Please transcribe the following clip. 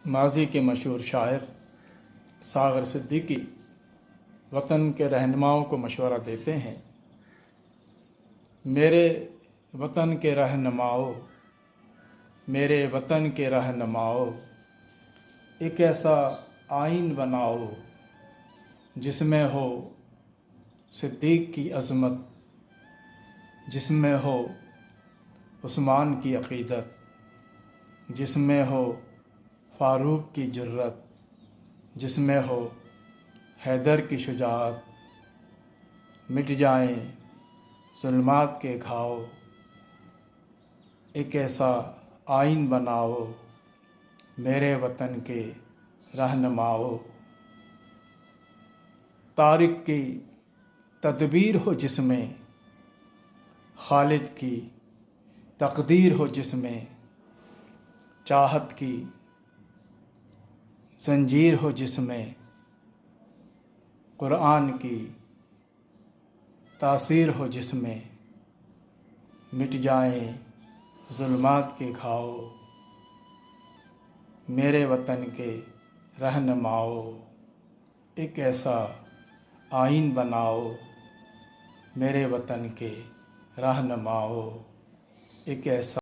ماضی کے مشہور شاعر ساغر صدیقی وطن کے رہنماؤں کو مشورہ دیتے ہیں، میرے وطن کے رہنماؤں، میرے وطن کے رہنماؤں، ایک ایسا آئین بناؤ جس میں ہو صدیق کی عظمت، جس میں ہو عثمان کی عقیدت، جس میں ہو فاروق کی جرت، جس میں ہو حیدر کی شجاعت، مٹ جائیں ظلمات کے گھاؤ، ایک ایسا آئین بناؤ میرے وطن کے رہنماؤ۔ طارق کی تدبیر ہو جس میں، خالد کی تقدیر ہو جس میں، چاہت کی زنجیر ہو جس میں، قرآن کی تاثیر ہو جس میں، مٹ جائیں ظلمات کے گھاؤ میرے وطن کے رہنماؤ، ایک ایسا آئین بناؤ میرے وطن کے رہنماؤ، ایک ایسا